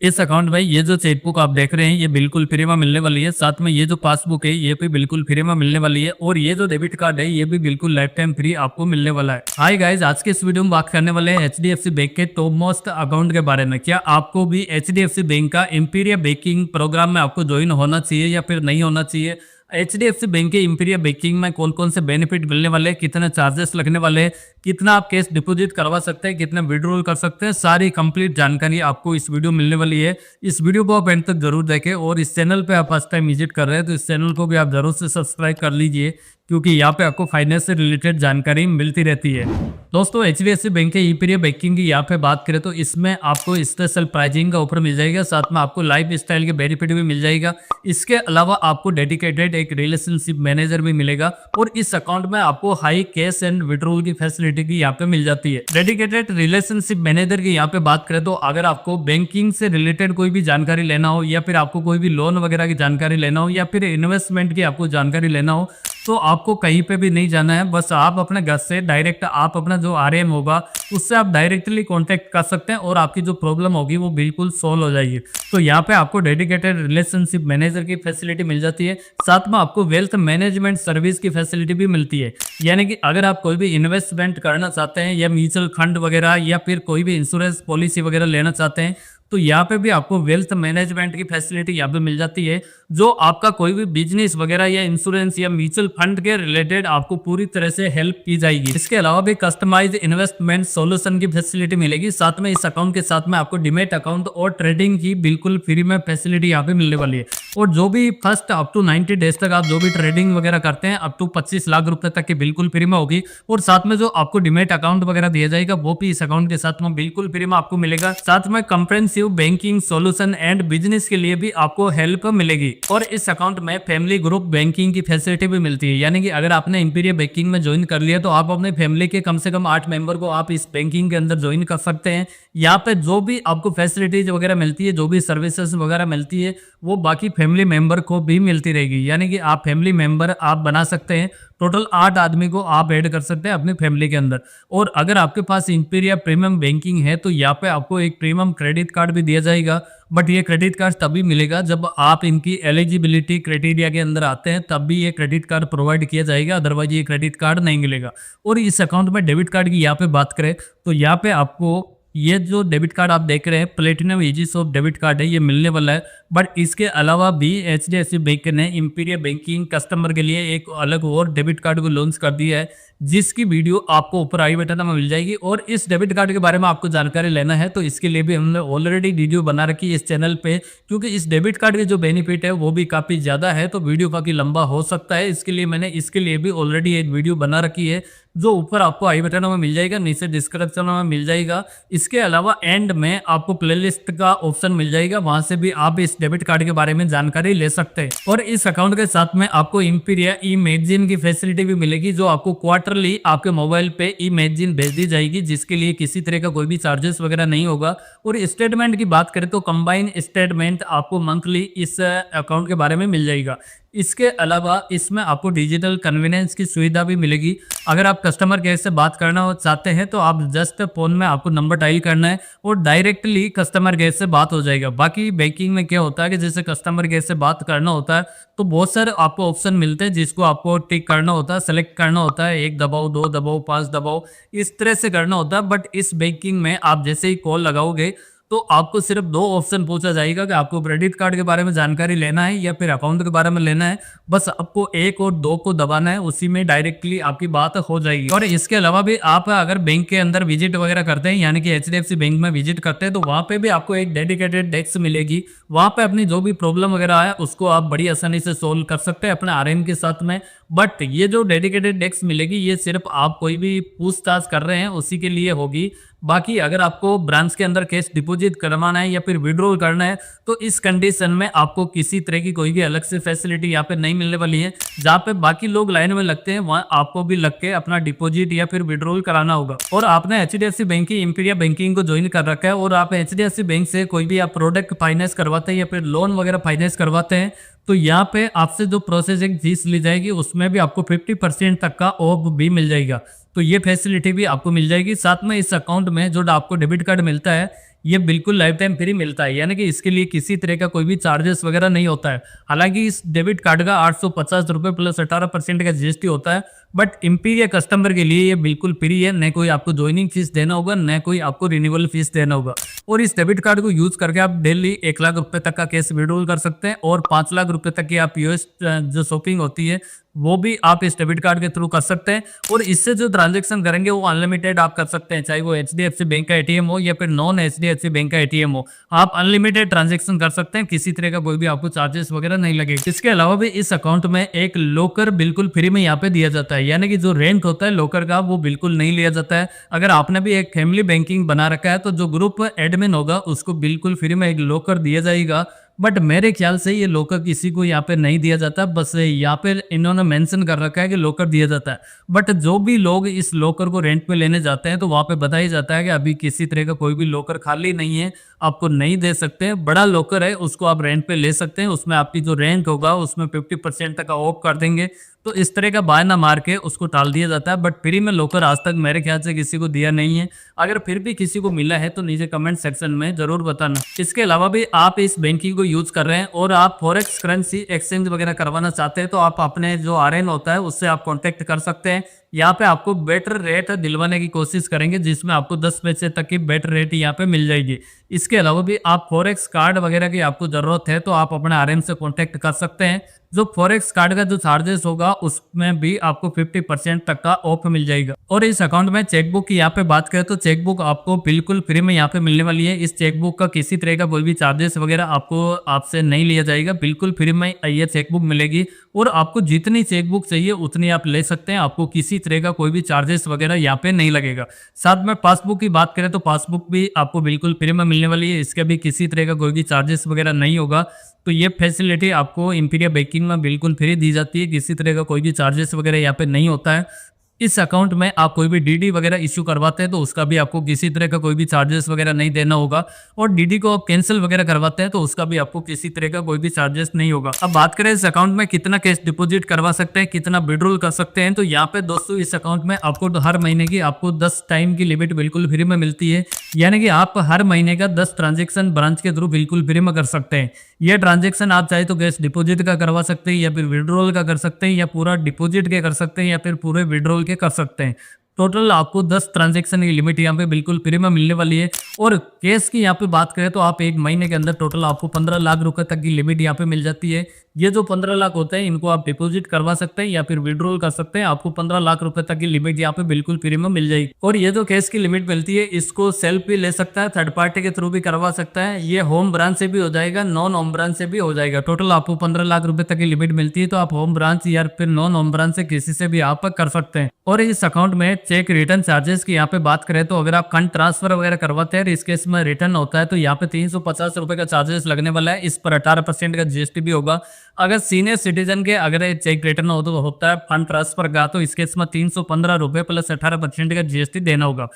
इस अकाउंट में ये जो चेकबुक आप देख रहे हैं ये बिल्कुल फ्री में मिलने वाली है। साथ में ये जो पासबुक है ये भी बिल्कुल फ्री में मिलने वाली है और ये जो डेबिट कार्ड है ये भी बिल्कुल लाइफ टाइम फ्री आपको मिलने वाला है। हाय गाइस, आज के इस वीडियो में बात करने वाले हैं एचडीएफसी बैंक के टॉप मोस्ट अकाउंट के बारे में। क्या आपको भी एचडीएफसी बैंक का इंपीरियल बैंकिंग प्रोग्राम में आपको ज्वाइन होना चाहिए या फिर नहीं होना चाहिए? एचडीएफसी बैंक के इंपीरियल बैंकिंग में कौन कौन से बेनिफिट मिलने वाले हैं, कितने चार्जेस लगने वाले हैं, कितना आप कैश डिपॉजिट करवा सकते हैं, कितना विड्रॉल कर सकते हैं, सारी कंप्लीट जानकारी आपको इस वीडियो मिलने वाली है। इस वीडियो को आप एंड तक जरूर देखें और इस चैनल पे आप फर्स्ट टाइम विजिट कर रहे हैं तो इस चैनल को भी आप जरूर से सब्सक्राइब कर लीजिए क्योंकि यहाँ पे आपको फाइनेंस से रिलेटेड जानकारी मिलती रहती है। दोस्तों, एचडीएफसी बैंक के इंपीरियल बैंकिंग की यहाँ पे बात करें तो इसमें आपको स्पेशल प्राइजिंग का ऑफर मिल जाएगा, साथ में आपको लाइफ स्टाइल के बेनिफिट भी मिल जाएगा। इसके अलावा आपको डेडिकेटेड एक रिलेशनशिप मैनेजर भी मिलेगा और इस अकाउंट में आपको हाई कैश एंड विड्रॉल की फैसिलिटी भी यहाँ पे मिल जाती है। डेडिकेटेड रिलेशनशिप मैनेजर की यहाँ पे बात करें तो अगर आपको बैंकिंग से रिलेटेड कोई भी जानकारी लेना हो या फिर आपको कोई भी लोन वगैरह की जानकारी लेना हो या फिर इन्वेस्टमेंट की आपको जानकारी लेना हो तो आपको कहीं पे भी नहीं जाना है। बस आप अपने घर से डायरेक्ट आप अपना जो आरएम होगा उससे आप डायरेक्टली कांटेक्ट कर सकते हैं और आपकी जो प्रॉब्लम होगी वो बिल्कुल सॉल्व हो जाएगी। तो यहाँ पे आपको डेडिकेटेड रिलेशनशिप मैनेजर की फैसिलिटी मिल जाती है, साथ में आपको वेल्थ मैनेजमेंट सर्विस की फैसिलिटी भी मिलती है। यानी कि अगर आप कोई भी इन्वेस्टमेंट करना चाहते हैं या म्यूचुअल फंड वगैरह या फिर कोई भी इंश्योरेंस पॉलिसी वगैरह लेना चाहते हैं तो यहाँ पे भी आपको वेल्थ मैनेजमेंट की फैसिलिटी यहाँ पे मिल जाती है, जो आपका कोई भी बिजनेस वगैरह या इंश्योरेंस या म्यूचुअल फंड के रिलेटेड आपको पूरी तरह से हेल्प की जाएगी। इसके अलावा भी कस्टमाइज इन्वेस्टमेंट सॉल्यूशन की फैसिलिटी मिलेगी। साथ में इस अकाउंट के साथ में आपको डीमैट अकाउंट और ट्रेडिंग की बिल्कुल फ्री में फैसिलिटी यहाँ पे मिलने वाली है। और जो भी फर्स्ट अप टू 90 डेज तक आप जो भी ट्रेडिंग वगैरह करते हैं अप टू 25 लाख रुपए तक की बिल्कुल फ्री में होगी। और साथ में जो आपको डीमैट अकाउंट वगैरह दिया जाएगा वो भी इस अकाउंट के साथ में बिल्कुल फ्री में आपको मिलेगा। साथ में comprehensive banking solution and business के लिए भी आपको हेल्प मिलेगी। और इस अकाउंट में फैमिली ग्रुप बैंकिंग की फैसिलिटी भी मिलती है। यानी कि अगर आपने इंपीरियल बैंकिंग में ज्वाइन कर लिया तो आप अपने फैमिली के कम से कम 8 मेंबर को आप इस बैंकिंग के अंदर ज्वाइन कर सकते हैं। यहाँ पे जो भी आपको फैसिलिटीज वगैरह मिलती है, जो भी सर्विसेज वगैरह मिलती है वो बाकी फैमिली मेंबर को भी मिलती रहेगी। यानी कि आप फैमिली मेंबर आप बना सकते हैं, टोटल 8 आदमी को आप ऐड कर सकते हैं अपनी फैमिली के अंदर। और अगर आपके पास इंपीरियल प्रीमियम बैंकिंग है तो यहाँ पे आपको एक प्रीमियम क्रेडिट कार्ड भी दिया जाएगा। बट ये क्रेडिट कार्ड तभी मिलेगा जब आप इनकी एलिजिबिलिटी क्राइटेरिया के अंदर आते हैं, तब भी ये क्रेडिट कार्ड प्रोवाइड किया जाएगा, अदरवाइज ये क्रेडिट कार्ड नहीं मिलेगा। और इस अकाउंट में डेबिट कार्ड की यहाँ पे बात करें तो यहाँ पे आपको ये जो डेबिट कार्ड आप देख रहे हैं platinum easy shop debit card है, ये मिलने वाला है। बट इसके अलावा भी एचडीएफसी बैंक ने इंपीरियल बैंकिंग कस्टमर के लिए एक अलग और डेबिट कार्ड को लॉन्च कर दिया है, जिसकी वीडियो आपको ऊपर आई बटन में मिल जाएगी। और इस डेबिट कार्ड के बारे में आपको जानकारी लेना है तो इसके लिए भी हमने ऑलरेडी वीडियो बना रखी है इस चैनल पे, क्योंकि इस डेबिट कार्ड के जो बेनिफिट है वो भी काफ़ी ज़्यादा है तो वीडियो काफ़ी लंबा हो सकता है। इसके लिए मैंने इसके लिए भी ऑलरेडी एक वीडियो बना रखी है जो ऊपर आपको आई बटन में मिल जाएगा, नीचे डिस्क्रिप्शन में मिल जाएगा। इसके अलावा एंड में आपको प्लेलिस्ट का ऑप्शन मिल जाएगा, वहां से भी आप इस डेबिट कार्ड के बारे में जानकारी ले सकते हैं। और इस अकाउंट के साथ में आपको इंपीरियल ई मैगजीन की फैसिलिटी भी मिलेगी, जो आपको क्वार्टरली आपके मोबाइल पे ई मैगजीन भेज दी जाएगी, जिसके लिए किसी तरह का कोई भी चार्जेस वगैरह नहीं होगा। और स्टेटमेंट की बात करें तो कंबाइन स्टेटमेंट आपको मंथली इस अकाउंट के बारे में मिल जाएगा। इसके अलावा इसमें आपको डिजिटल कन्वीनियंस की सुविधा भी मिलेगी। अगर आप कस्टमर केयर से बात करना चाहते हैं तो आप जस्ट फोन में आपको नंबर डायल करना है और डायरेक्टली कस्टमर केयर से बात हो जाएगा। बाकी बैंकिंग में क्या होता है कि जैसे कस्टमर केयर से बात करना होता है तो बहुत सारे आपको ऑप्शन मिलते हैं जिसको आपको टिक करना होता है, सेलेक्ट करना होता है, 1 दबाओ, 2 दबाओ, 5 दबाओ, इस तरह से करना होता है। बट इस बैंकिंग में आप जैसे ही कॉल लगाओगे तो आपको सिर्फ 2 ऑप्शन पूछा जाएगा कि आपको क्रेडिट कार्ड के बारे में जानकारी लेना है या फिर अकाउंट के बारे में लेना है। बस आपको 1 और 2 को दबाना है, उसी में डायरेक्टली आपकी बात हो जाएगी। और इसके अलावा भी आप अगर बैंक के अंदर विजिट वगैरह करते हैं, यानी कि एचडीएफसी बैंक में विजिट करते हैं तो वहां पे भी आपको एक डेडिकेटेड डेस्क मिलेगी। वहां पे अपनी जो भी प्रॉब्लम वगैरह है उसको आप बड़ी आसानी से सोल्व कर सकते हैं अपने आरएम के साथ में। बट ये जो डेडिकेटेड डेस्क मिलेगी ये सिर्फ आप कोई भी पूछताछ कर रहे हैं उसी के लिए होगी। बाकी अगर आपको ब्रांच के अंदर कैश डिपॉजिट करवाना है या फिर विड्रॉल करना है तो इस कंडीशन में आपको किसी तरह की कोई भी अलग से फैसिलिटी यहाँ पे नहीं मिलने वाली है। जहाँ पे बाकी लोग लाइन में लगते हैं वहाँ आपको भी लग के अपना डिपॉजिट या फिर विड्रॉल कराना होगा। और आपने एचडीएफसी बैंक की इंपीरियल बैंकिंग को ज्वाइन कर रखा है और आप एचडीएफसी बैंक से कोई भी आप प्रोडक्ट फाइनेंस करवाते हैं या फिर लोन वगैरह फाइनेंस करवाते हैं तो यहाँ पे आपसे जो प्रोसेसिंग फीस ली जाएगी उसमें भी आपको 50% तक का ऑफ भी मिल जाएगा। तो ये फैसिलिटी भी आपको मिल जाएगी। साथ में इस अकाउंट में जो आपको डेबिट कार्ड मिलता है ये बिल्कुल लाइफ टाइम फ्री मिलता है, यानी कि इसके लिए किसी तरह का कोई भी चार्जेस वगैरह नहीं होता है। हालांकि इस डेबिट कार्ड का 850 रुपये प्लस 18% का जीएसटी होता है, बट एम्पीरिया कस्टमर के लिए ये बिल्कुल फ्री है। न कोई आपको ज्वाइनिंग फीस देना होगा, न कोई आपको रिन्यूअल फीस देना होगा। और इस डेबिट कार्ड को यूज करके आप डेली 1 लाख रुपए तक का कैश विड्रॉल कर सकते हैं, और 5 लाख रुपए तक की आप यूएस जो शॉपिंग होती है वो भी आप इस डेबिट कार्ड के थ्रू कर सकते हैं। और इससे जो ट्रांजैक्शन करेंगे वो अनलिमिटेड आप कर सकते हैं, चाहे वो एचडीएफसी बैंक का एटीएम हो या फिर नॉन एचडीएफसी बैंक का एटीएम हो, आप अनलिमिटेड ट्रांजैक्शन कर सकते हैं। किसी तरह का कोई भी आपको चार्जेस वगैरह नहीं लगेगा। इसके अलावा भी इस अकाउंट में एक लॉकर बिल्कुल फ्री में यहाँ पे दिया जाता है, यानी कि जो रेंट होता है लॉकर का वो बिल्कुल नहीं लिया जाता है। अगर आपने भी एक फैमिली बैंकिंग बना रखा है तो जो ग्रुप एडमिन होगा उसको बिल्कुल फ्री में एक लॉकर दिया जाएगा। बट मेरे ख्याल से ये लॉकर किसी को यहाँ पे नहीं दिया जाता, बस यहाँ पे इन्होंने मेंशन कर रखा है कि लॉकर दिया जाता है। बट जो भी लोग इस लॉकर को रेंट पे लेने जाते हैं तो वहाँ पे बताया जाता है कि अभी किसी तरह का कोई भी लॉकर खाली नहीं है, आपको नहीं दे सकते। बड़ा लॉकर है उसको आप रेंट पे ले सकते हैं, उसमें आपकी जो रेंट होगा उसमें 50% तक ऑफ कर देंगे। तो इस तरह का बहाना मार के उसको टाल दिया जाता है। बट फ्री में लॉकर आज तक मेरे ख्याल से किसी को दिया नहीं है। अगर फिर भी किसी को मिला है तो नीचे कमेंट सेक्शन में जरूर बताना। इसके अलावा भी आप इस बैंकिंग को यूज कर रहे हैं और आप फॉरेक्स करेंसी एक्सचेंज वगैरह करवाना चाहते हैं तो आप अपने जो आरएन होता है उससे आप कॉन्टेक्ट कर सकते हैं। यहाँ पे आपको बेटर रेट दिलवाने की कोशिश करेंगे, जिसमें आपको 10 पैसे तक की बेटर रेट यहाँ पे मिल जाएगी। इसके अलावा भी आप फॉरेक्स कार्ड वगैरह की आपको जरूरत है तो आप अपने आरएम से कॉन्टेक्ट कर सकते हैं। जो फॉरेक्स कार्ड का जो चार्जेस होगा उसमें भी आपको 50% तक का ऑफ मिल जाएगा। और इस अकाउंट में चेकबुक की यहाँ पे बात करें तो चेकबुक आपको बिल्कुल फ्री में यहाँ पे मिलने वाली है। इस चेकबुक का किसी तरह का कोई भी चार्जेस वगैरह आपको आपसे नहीं लिया जाएगा, बिल्कुल फ्री में ये चेकबुक मिलेगी। और आपको जितनी चेकबुक चाहिए उतनी आप ले सकते हैं, आपको किसी तरह का कोई भी चार्जेस वगैरह यहाँ पे नहीं लगेगा। साथ में पासबुक की बात करें तो पासबुक भी आपको बिल्कुल फ्री में मिलने वाली है, इसका भी किसी तरह का कोई भी चार्जेस वगैरह नहीं होगा। तो ये फैसिलिटी आपको एम्पीरिया बैंकिंग में बिल्कुल फ्री दी जाती है, किसी तरह का कोई भी चार्जेस वगैरह यहाँ पे नहीं होता है। इस अकाउंट में आप कोई भी डीडी वगैरह इश्यू करवाते हैं तो उसका भी आपको किसी तरह का कोई भी चार्जेस वगैरह नहीं देना होगा। और डीडी को आप कैंसिल वगैरह करवाते हैं तो उसका भी आपको किसी तरह का कोई भी चार्जेस नहीं होगा। अब बात करें इस अकाउंट में कितना कैश डिपॉजिट करवा सकते हैं, कितना विड्रॉल कर सकते हैं, तो यहाँ पे दोस्तों इस अकाउंट में आपको हर महीने की आपको 10 टाइम की लिमिट बिल्कुल फ्री में मिलती है, यानी कि आप हर महीने का 10 ट्रांजेक्शन ब्रांच के थ्रू बिल्कुल फ्री में कर सकते हैं। ये ट्रांजेक्शन आप चाहे तो कैश डिपॉजिट का करवा सकते हैं या फिर विड्रॉल का कर सकते हैं या पूरा डिपॉजिट के कर सकते हैं या फिर पूरे विड्रॉल के कर सकते हैं। टोटल आपको 10 ट्रांजैक्शन की लिमिट यहाँ पे बिल्कुल फ्री में मिलने वाली है। और कैश की यहाँ पे बात करें तो आप एक महीने के अंदर टोटल आपको 15 लाख रुपए तक की लिमिट यहाँ पे मिल जाती है। ये जो 15 लाख होते हैं इनको आप डिपॉजिट करवा सकते हैं या फिर विड्रॉल कर सकते हैं, आपको 15 लाख रुपए तक की लिमिट यहाँ पे बिल्कुल फ्री में मिल जाएगी। और ये जो कैश की लिमिट मिलती है इसको सेल्फ भी ले सकता है, थर्ड पार्टी के थ्रू भी करवा सकता है। ये होम ब्रांच से भी हो जाएगा, नॉन होम ब्रांच से भी हो जाएगा। टोटल आपको 15 लाख रुपए तक की लिमिट मिलती है, तो आप होम ब्रांच या फिर नॉन होम ब्रांच से किसी से भी आप कर सकते हैं। और इस अकाउंट में चेक रिटर्न चार्जेस की यहाँ पे बात करें तो अगर आप फंड ट्रांसफर वगैरह करवाते हैं इस केस में रिटर्न होता है तो यहाँ पे 350 रुपए का चार्जेस लगने वाला है। इस पर 18% का जीएसटी भी होगा। अगर सीनियर सिटीजन के अगर चेक रिटर्न होता है फंड ट्रांसफर का तो इस केस में 315 रुपए प्लस 18% का जीएसटी देना होगा।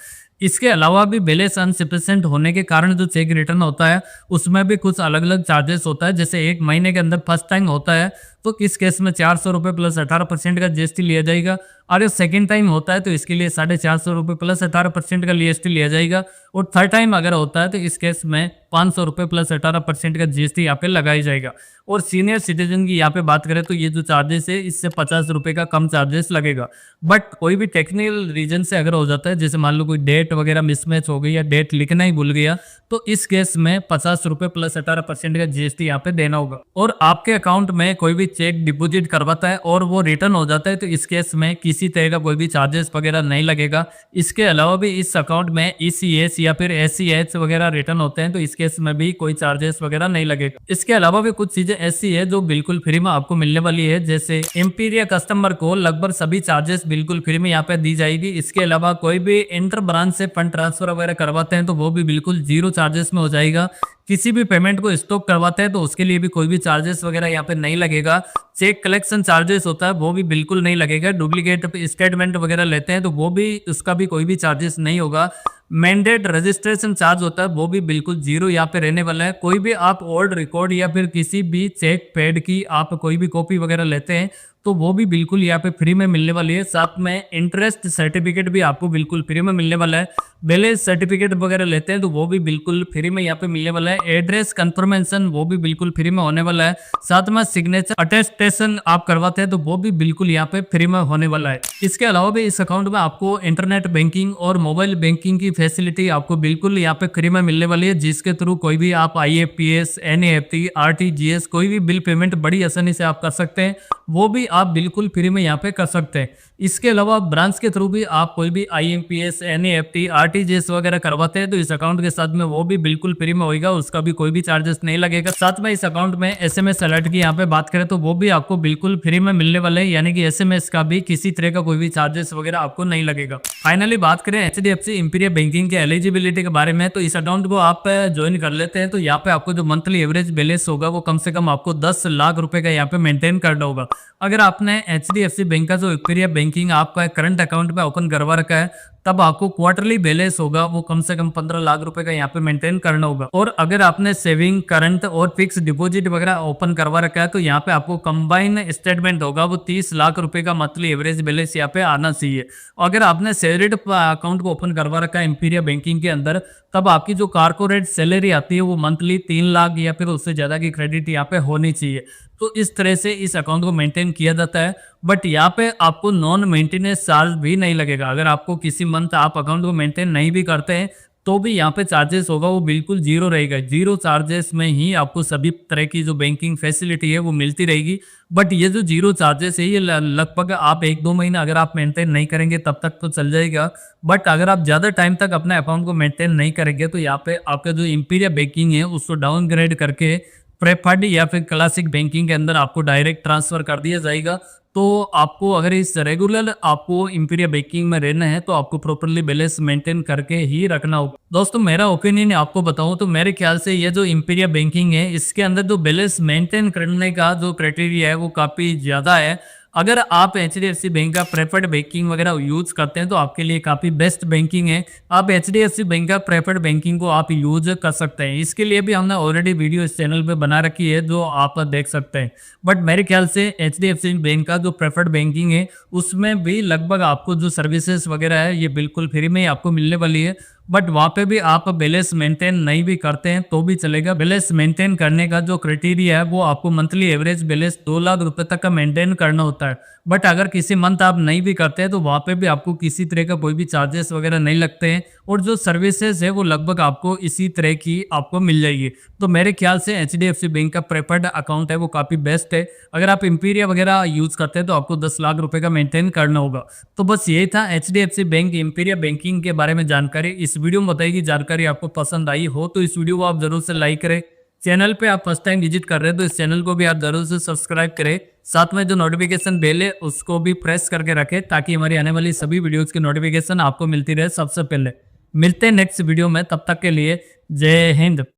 इसके अलावा भी बैलेंस अनसफिशिएंट होने के कारण जो चेक रिटर्न होता है उसमें भी कुछ अलग अलग चार्जेस होता है। जैसे एक महीने के अंदर फर्स्ट टाइम होता है तो इस केस में 400 रुपये प्लस 18% का जीएसटी लिया जाएगा। अगर सेकंड टाइम होता है तो इसके लिए 450 रुपये प्लस 18% का जीएसटी लिया जाएगा। और थर्ड टाइम अगर होता है तो इस केस में 500 रुपये प्लस 18% का जीएसटी यहाँ पे लगाया जाएगा। और सीनियर सिटीजन की यहाँ पे बात करें तो ये जो चार्जेस है इससे 50 रुपये का कम चार्जेस लगेगा। बट कोई भी टेक्निकल रीजन से अगर हो जाता है, जैसे मान लो कोई डेट वगैरह मिसमैच हो गई या डेट लिखना ही भूल गया, तो इस केस में 50 रुपये प्लस 18% का जीएसटी यहाँ पे देना होगा। और आपके अकाउंट में कोई भी चेक डिपॉजिट करवाता है और वो रिटर्न हो जाता है तो इस केस में किसी तरह का कोई भी चार्जेस वगैरह नहीं लगेगा। इसके अलावा भी इस अकाउंट में ईसीएस या फिर एससीएच वगैरह रिटर्न होते हैं तो इस केस में भी कोई चार्जेस वगैरह नहीं लगेगा। इसके अलावा भी कुछ चीजें ऐसी है जो बिल्कुल फ्री में आपको मिलने वाली है, जैसे एम्पीरिया कस्टमर को लगभग सभी चार्जेस बिल्कुल फ्री में यहाँ पे दी जाएगी। इसके अलावा कोई भी इंटर ब्रांच से फंड ट्रांसफर वगैरह करवाते हैं तो वो भी बिल्कुल 0 चार्जेस में हो जाएगा। किसी भी पेमेंट को स्टॉप करवाते हैं तो उसके लिए भी कोई भी चार्जेस वगैरह यहाँ पे नहीं लगेगा। चेक कलेक्शन चार्जेस होता है वो भी बिल्कुल नहीं लगेगा। डुप्लीकेट स्टेटमेंट वगैरह लेते हैं तो वो भी उसका भी कोई भी चार्जेस नहीं होगा। मैंडेट रजिस्ट्रेशन चार्ज होता है वो भी बिल्कुल 0 यहाँ पे रहने वाला है। कोई भी आप ओल्ड रिकॉर्ड या फिर किसी भी चेक पैड की आप कोई भी कॉपी वगैरह लेते हैं तो वो भी बिल्कुल यहाँ पे फ्री में मिलने वाली है। साथ में इंटरेस्ट सर्टिफिकेट भी आपको बिल्कुल फ्री में मिलने वाला है। बैलेंस सर्टिफिकेट वगैरह लेते हैं तो वो भी बिल्कुल फ्री में यहाँ पे मिलने वाला है। एड्रेस कंफर्मेशन वो भी बिल्कुल फ्री में होने वाला है। साथ में सिग्नेचर अटेस्टेशन आप करवाते हैं तो वो भी बिल्कुल यहाँ पे फ्री में होने वाला है। इसके अलावा भी इस अकाउंट में आपको इंटरनेट बैंकिंग और मोबाइल बैंकिंग की फैसिलिटी आपको बिल्कुल यहाँ पे फ्री में मिलने वाली है, जिसके थ्रू कोई भी आप IFPS, NEFT, RTGS कोई भी बिल पेमेंट बड़ी आसानी से आप कर सकते हैं। वो भी आप बिल्कुल फ्री में यहाँ पे कर सकते हैं। इसके अलावा ब्रांच के थ्रू भी आप कोई भी IMPS, NEFT, RTGS वगैरह करवाते हैं तो इस अकाउंट के साथ में वो भी बिल्कुल फ्री में होगा, उसका भी कोई भी चार्जेस नहीं लगेगा। साथ में इस अकाउंट में SMS अलर्ट की यहाँ पे बात करें तो वो भी आपको बिल्कुल फ्री में मिलने वाले हैं, यानी कि SMS का भी किसी तरह का कोई भी चार्जेस वगैरह आपको नहीं लगेगा। फाइनली बात करें HDFC इंपीरियल बैंकिंग के एलिजिबिलिटी के बारे में, तो इस अकाउंट को आप ज्वाइन कर लेते हैं तो यहाँ पे आपको जो मंथली एवरेज बैलेंस होगा वो कम से कम आपको 10 लाख रुपए का यहाँ पे मेंटेन करना होगा। अगर आपने HDFC बैंक का जो इंपीरियल बैंकिंग आपका करंट अकाउंट पे ओपन करवा रखा है तब आपको क्वार्टरली बैलेंस होगा वो कम से कम 15 लाख रुपए का यहाँ पे मेंटेन करना होगा। और अगर आपने सेविंग, करंट और फिक्स डिपॉजिट वगैरह ओपन करवा रखा है तो यहाँ पे आपको कंबाइन स्टेटमेंट होगा वो 30 लाख रुपए का मंथली एवरेज बैलेंस यहाँ पे आना चाहिए। अगर आपने सैलरीड अकाउंट को ओपन करवा रखा है इंपीरियल बैंकिंग के अंदर तब आपकी जो कॉर्पोरेट सैलरी आती है वो मंथली 3 लाख या फिर उससे ज्यादा की क्रेडिट यहाँ पे होनी चाहिए। तो इस तरह से इस अकाउंट को मेंटेन किया जाता है। बट यहाँ पे आपको नॉन मेंटेनेंस चार्ज भी नहीं लगेगा। अगर आपको किसी मंथ आप अकाउंट को मेंटेन नहीं भी करते हैं तो भी यहाँ पे चार्जेस होगा वो बिल्कुल जीरो रहेगा। जीरो चार्जेस में ही आपको सभी तरह की जो बैंकिंग फैसिलिटी है वो मिलती रहेगी। बट ये जो जीरो चार्जेस है ये लगभग आप 1-2 महीना अगर आप मेंटेन नहीं करेंगे तब तक तो चल जाएगा। बट अगर आप ज़्यादा टाइम तक अपने अकाउंट को मेंटेन नहीं करेंगे तो यहाँ पे आपका जो इंपीरियल बैंकिंग है उसको डाउनग्रेड करके प्रेफर्ड या फिर क्लासिक बैंकिंग के अंदर आपको डायरेक्ट ट्रांसफर कर दिया जाएगा। तो आपको अगर इस रेगुलर आपको इंपीरियल बैंकिंग में रहना है तो आपको प्रॉपरली बैलेंस मेंटेन करके ही रखना होगा। दोस्तों मेरा ओपिनियन आपको बताऊं तो मेरे ख्याल से ये जो इंपीरियल बैंकिंग है इसके अंदर जो बैलेंस मेंटेन करने का जो क्राइटेरिया है वो काफी ज्यादा है। अगर आप HDFC बैंक का प्रेफर्ड बैंकिंग वगैरह यूज करते हैं तो आपके लिए काफी बेस्ट बैंकिंग है। आप HDFC बैंक का प्रेफर्ड बैंकिंग को आप यूज कर सकते हैं। इसके लिए भी हमने ऑलरेडी वीडियो इस चैनल पे बना रखी है जो आप देख सकते हैं। बट मेरे ख्याल से HDFC बैंक का जो प्रेफर्ड बैंकिंग है उसमें भी लगभग आपको जो सर्विसेज वगैरह है ये बिल्कुल फ्री में आपको मिलने वाली है। बट वहाँ पे भी आप बैलेंस मेंटेन नहीं भी करते हैं तो भी चलेगा। बैलेंस मेंटेन करने का जो क्राइटेरिया है वो आपको मंथली एवरेज बैलेंस 2 लाख रुपए तक का मेंटेन करना होता है। बट अगर किसी मंथ आप नहीं भी करते हैं तो वहाँ पे भी आपको किसी तरह का कोई भी चार्जेस वगैरह नहीं लगते हैं और जो सर्विसेज है वो लगभग आपको इसी तरह की आपको मिल जाएगी। तो मेरे ख्याल से HDFC बैंक का प्रेफर्ड अकाउंट है वो काफ़ी बेस्ट है। अगर आप इंपीरियल वगैरह यूज़ करते हैं तो आपको 10 लाख रुपए का मेंटेन करना होगा। तो बस यही था HDFC बैंक इंपीरियल बैंकिंग के बारे में जानकारी। इस वीडियो में बताई गई जानकारी आपको पसंद आई हो तो इस वीडियो को आप जरूर से लाइक करें। चैनल पे आप फर्स्ट टाइम विजिट कर रहे हैं तो इस चैनल को भी आप जरूर से सब्सक्राइब करें। साथ में जो नोटिफिकेशन बेल है उसको भी प्रेस करके रखें ताकि हमारी आने वाली सभी वीडियोस की नोटिफिकेशन आपको मिलती रहे सबसे पहले। मिलते हैं नेक्स्ट वीडियो में, तब तक के लिए जय हिंद।